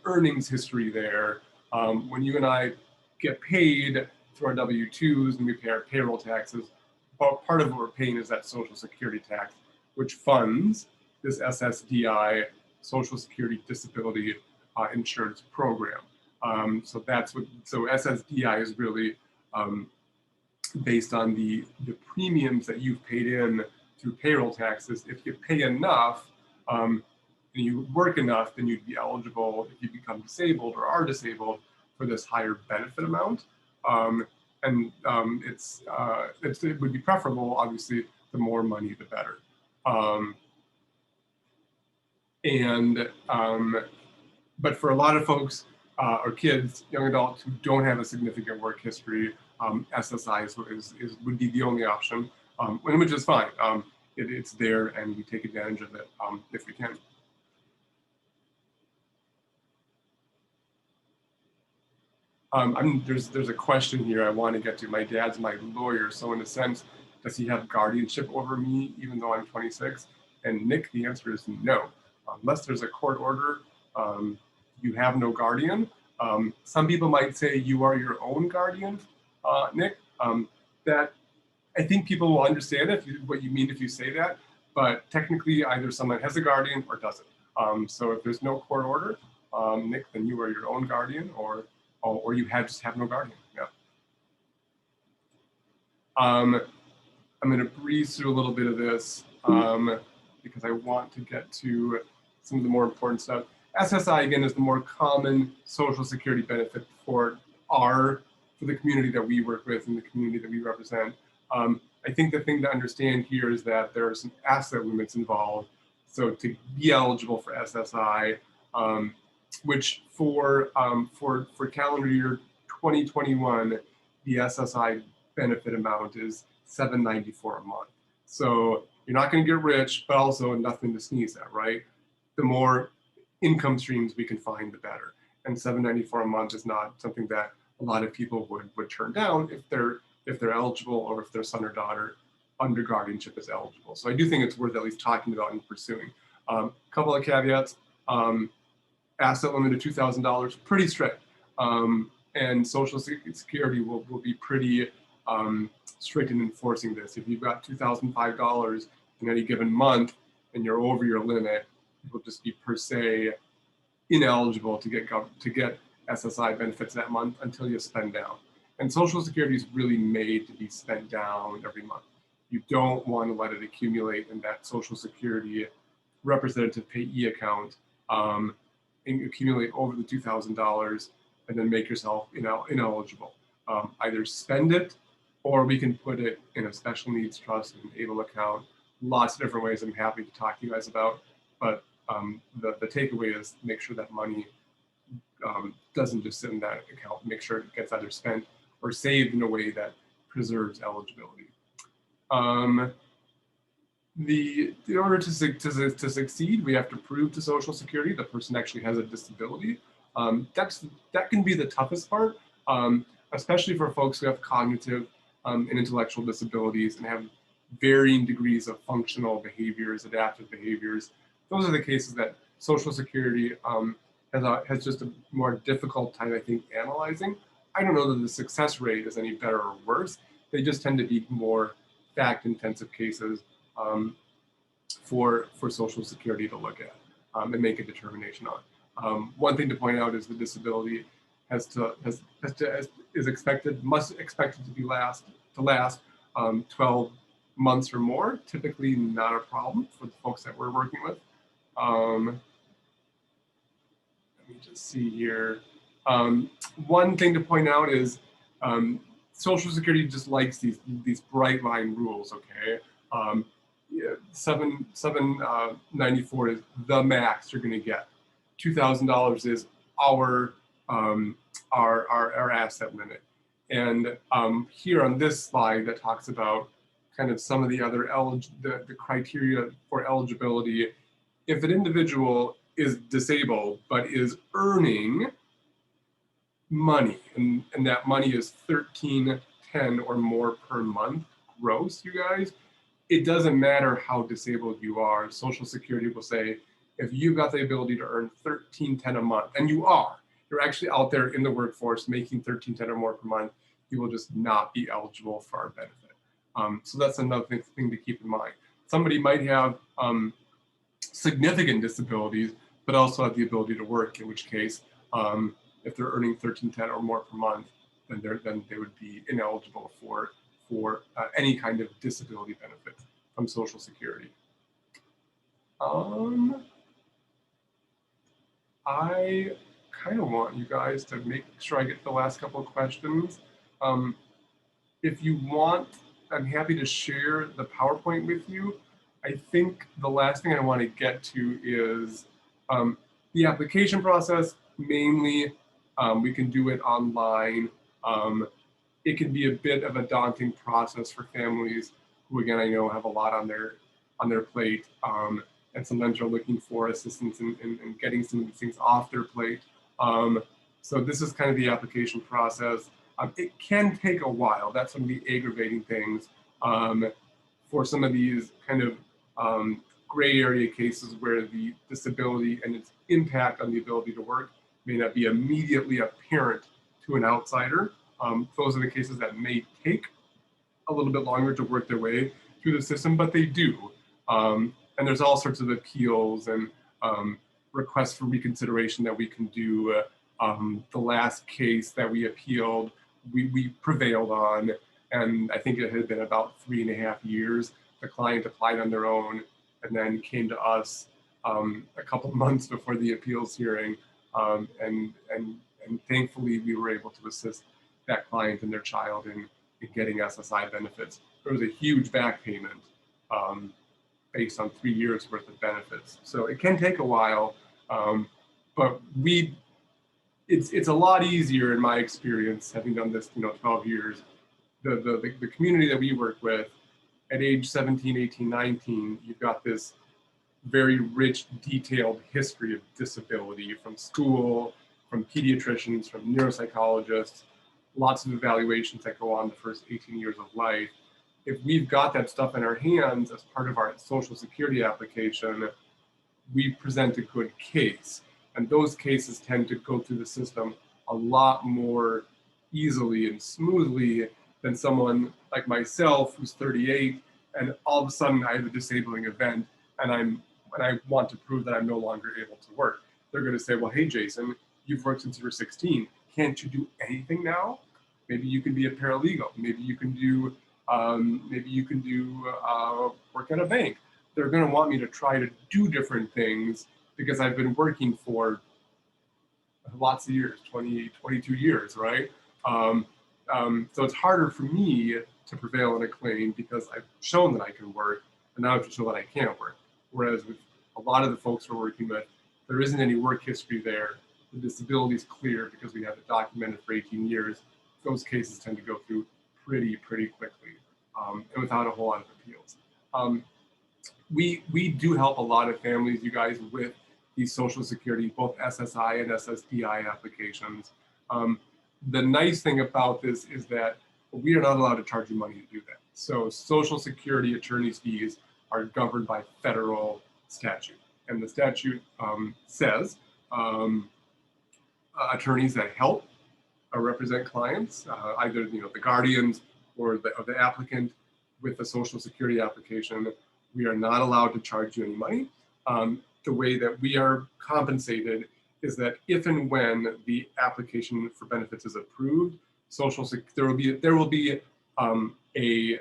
earnings history there. When you and I get paid through our W-2s and we pay our payroll taxes, but part of what we're paying is that Social Security tax, which funds this SSDI, Social Security Disability Insurance Program. So that's what, so SSDI is really based on the premiums that you've paid in through payroll taxes. If you pay enough and you work enough, then you'd be eligible if you become disabled or are disabled for this higher benefit amount. It would be preferable, obviously, the more money, the better. But for a lot of folks or kids, young adults who don't have a significant work history, SSI would be the only option, which is fine. It's there and we take advantage of it if we can. There's a question here I want to get to. My dad's my lawyer, so in a sense, does he have guardianship over me even though I'm 26? And Nick, the answer is no. Unless there's a court order, you have no guardian. Some people might say you are your own guardian, Nick. That I think people will understand what you mean if you say that, but technically either someone has a guardian or doesn't. So if there's no court order, Nick, then you are your own guardian, or you just have no guardian. Yeah. I'm going to breeze through a little bit of this because I want to get to some of the more important stuff. SSI, again, is the more common Social Security benefit for the community that we work with and the community that we represent. I think the thing to understand here is that there are some asset limits involved. So to be eligible for SSI, which for calendar year 2021, the SSI benefit amount is $794 a month. So you're not going to get rich, but also nothing to sneeze at, right? The more income streams we can find, the better. And $794 a month is not something that a lot of people would turn down if they're eligible or if their son or daughter under guardianship is eligible. So I do think it's worth at least talking about and pursuing. Couple of caveats. Asset limit of $2,000, pretty strict. And Social Security will be pretty strict in enforcing this. If you've got $2,005 in any given month and you're over your limit, it will just be per se ineligible to get SSI benefits that month until you spend down. And Social Security is really made to be spent down every month. You don't want to let it accumulate in that Social Security representative payee account and accumulate over the $2,000 and then make yourself ineligible. Either spend it or we can put it in a special needs trust and ABLE account. Lots of different ways I'm happy to talk to you guys about. But the takeaway is make sure that money doesn't just sit in that account. Make sure it gets either spent or saved in a way that preserves eligibility. In order to succeed, we have to prove to Social Security the person actually has a disability. That can be the toughest part, especially for folks who have cognitive and intellectual disabilities and have varying degrees of functional behaviors, adaptive behaviors. Those are the cases that Social Security has just a more difficult time, I think, analyzing. I don't know that the success rate is any better or worse. They just tend to be more fact-intensive cases for Social Security to look at. and make a determination on. One thing to point out is the disability is expected to last 12 months or more. Typically not a problem for the folks that we're working with. Let me just see here. One thing to point out is Social Security just likes these bright line rules. Okay, 794 is the max you're going to get. $2,000 is our asset limit. And here on this slide that talks about kind of some of the other the criteria for eligibility. If an individual is disabled but is earning money, and that money is $13.10 or more per month gross, you guys, it doesn't matter how disabled you are. Social Security will say, if you've got the ability to earn $13.10 a month, and you're actually out there in the workforce making $13.10 or more per month, you will just not be eligible for our benefit. So that's another thing to keep in mind. Somebody might have significant disabilities, but also have the ability to work, in which case, if they're earning $13.10 or more per month, then they would be ineligible for any kind of disability benefit from Social Security. I kind of want you guys to make sure I get the last couple of questions. If you want, I'm happy to share the PowerPoint with you. I think the last thing I want to get to is the application process. Mainly, we can do it online. It can be a bit of a daunting process for families who, again, I know have a lot on their plate, and sometimes are looking for assistance in getting some of these things off their plate. So this is kind of the application process. It can take a while. That's some of the aggravating things for some of these kind of gray area cases where the disability and its impact on the ability to work may not be immediately apparent to an outsider. Those are the cases that may take a little bit longer to work their way through the system, but they do. And there's all sorts of appeals and requests for reconsideration that we can do. The last case that we appealed, we prevailed on, and I think it had been about 3.5 years. The client applied on their own and then came to us a couple months before the appeals hearing, and thankfully we were able to assist that client and their child in getting SSI benefits. There was a huge back payment based on 3 years worth of benefits. So it can take a while, but it's a lot easier in my experience, having done this 12 years. The community that we work with, at age 17, 18, 19, you've got this very rich, detailed history of disability from school, from pediatricians, from neuropsychologists, lots of evaluations that go on the first 18 years of life. If we've got that stuff in our hands as part of our Social Security application, we present a good case. And those cases tend to go through the system a lot more easily and smoothly than someone like myself who's 38 and all of a sudden I have a disabling event and I want to prove that I'm no longer able to work. They're going to say, well, hey, Jason, you've worked since you were 16. Can't you do anything now? Maybe you can be a paralegal. Maybe you can do work at a bank. They're going to want me to try to do different things because I've been working for lots of years, 20, 22 years, right? So it's harder for me to prevail on a claim because I've shown that I can work, and now I have to show that I can't work. Whereas with a lot of the folks we're working with, there isn't any work history there. The disability is clear because we have it documented for 18 years. Those cases tend to go through pretty quickly, and without a whole lot of appeals. We do help a lot of families, you guys, with these Social Security, both SSI and SSDI applications. The nice thing about this is that we are not allowed to charge you money to do that. So Social Security attorney's fees are governed by federal statute. And the statute says attorneys that help or represent clients, either the guardians or the applicant with the Social Security application, we are not allowed to charge you any money. the way that we are compensated is that if and when the application for benefits is approved, there will be an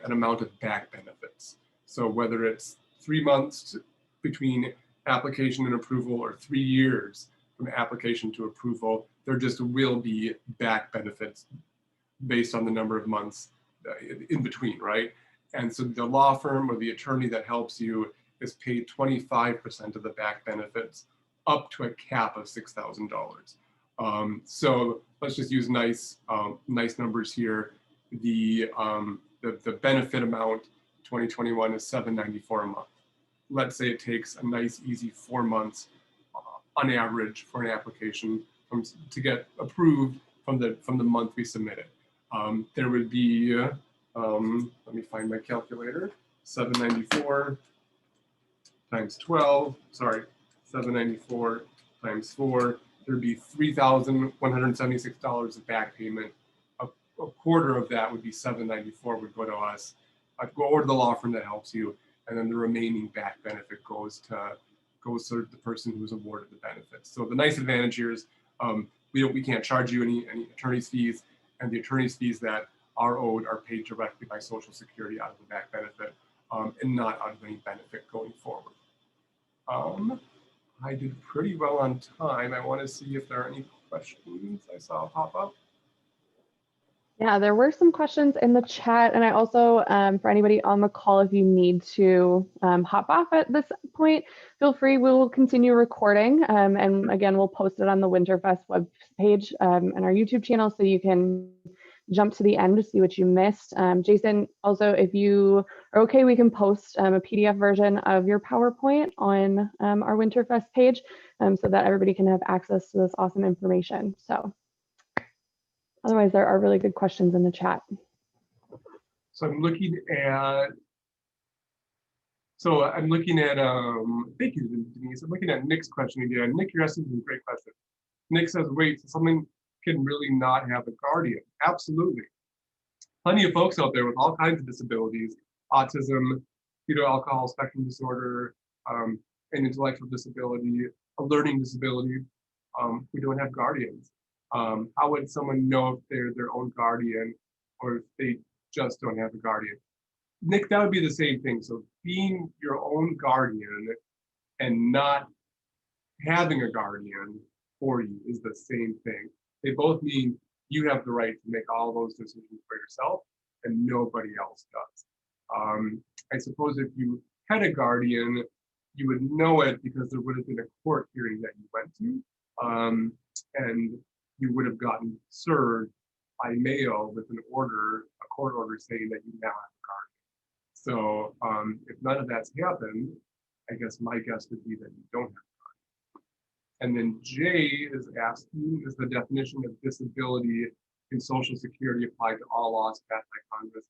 amount of back benefits. So whether it's 3 months between application and approval or 3 years from application to approval, there just will be back benefits based on the number of months in between, right? And so the law firm or the attorney that helps you is paid 25% of the back benefits up to a cap of $6,000. So let's just use nice numbers here. The benefit amount 2021 is $794 a month. Let's say it takes a nice easy 4 months on average for an application to get approved from the month we submitted. There would be, let me find my calculator, 794 times 12, sorry, 794 times 4, there'd be $3,176 of back payment. A quarter of that would be 794 would go to us. I'd go over to the law firm that helps you, and then the remaining back benefit goes to the person who's awarded the benefits. So the nice advantage here is we can't charge you any attorney's fees, and the attorney's fees that are owed are paid directly by Social Security out of the back benefit, and not out of any benefit going forward. I did pretty well on time. I want to see if there are any questions I saw pop up. Yeah, there were some questions in the chat, and I also, for anybody on the call, if you need to hop off at this point, feel free. We will continue recording, and again, we'll post it on the Winterfest web page and our YouTube channel, so you can jump to the end to see what you missed. Jason, also, if you are okay, we can post a PDF version of your PowerPoint on our Winterfest page, so that everybody can have access to this awesome information. So. Otherwise, there are really good questions in the chat. So I'm looking at, thank you, Denise. I'm looking at Nick's question again. Nick, you're asking a great question. Nick says, wait, so someone can really not have a guardian? Absolutely. Plenty of folks out there with all kinds of disabilities, autism, fetal alcohol spectrum disorder, an intellectual disability, a learning disability, who don't have guardians. How would someone know if they're their own guardian or if they just don't have a guardian? Nick, that would be the same thing. So being your own guardian and not having a guardian for you is the same thing. They both mean you have the right to make all those decisions for yourself and nobody else does. I suppose if you had a guardian, you would know it because there would have been a court hearing that you went to. And you would have gotten served by mail with a court order saying that you now have a guardian. So if none of that's happened, I guess my guess would be that you don't have a guardian. And then Jay is asking, is the definition of disability in Social Security applied to all laws passed by Congress?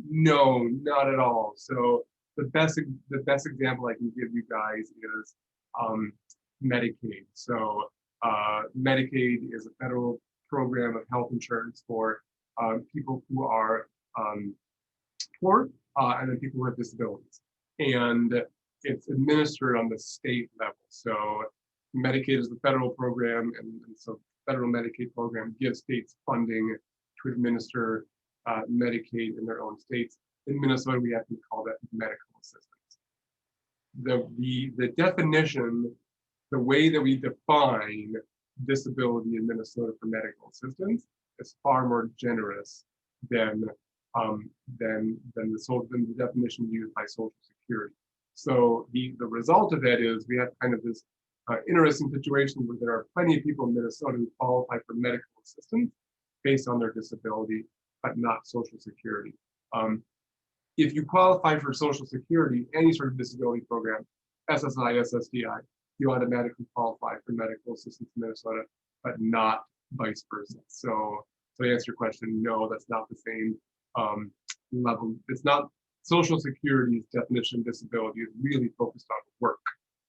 No, not at all. So the best example I can give you guys is Medicaid. So Medicaid is a federal program of health insurance for people who are poor and then people who have disabilities. And it's administered on the state level. So Medicaid is the federal program, and so the federal Medicaid program gives states funding to administer Medicaid in their own states. In Minnesota, we actually call that medical assistance. The definition, the way that we define disability in Minnesota for medical assistance is far more generous than the definition used by Social Security. So the result of that is we have kind of this interesting situation where there are plenty of people in Minnesota who qualify for medical assistance based on their disability, but not Social Security. If you qualify for Social Security, any sort of disability program, SSI, SSDI, you automatically qualify for medical assistance in Minnesota, but not vice versa. So to answer your question, no, that's not the same level. It's not. Social Security's definition of disability is really focused on work,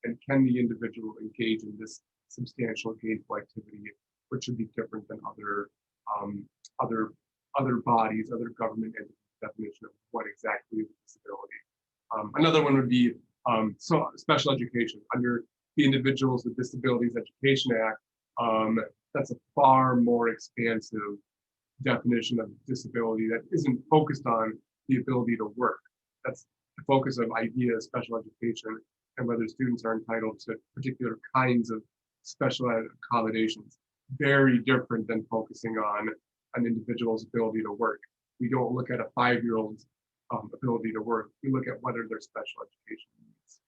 and can the individual engage in this substantial gainful activity, which would be different than other bodies, other government entities' definition of what exactly is a disability. Another one would be special education. Under the Individuals with Disabilities Education Act, that's a far more expansive definition of disability that isn't focused on the ability to work. That's the focus of IDEA, special education, and whether students are entitled to particular kinds of special ed accommodations. Very different than focusing on an individual's ability to work. We don't look at a 5-year-old's ability to work. We look at what are their special education needs.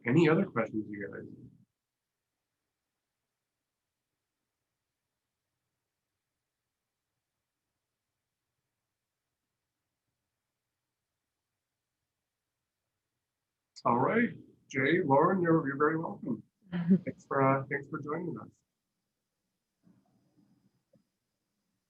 Any other questions, you guys? All right, Jay, Lauren, you're very welcome. Thanks for joining us.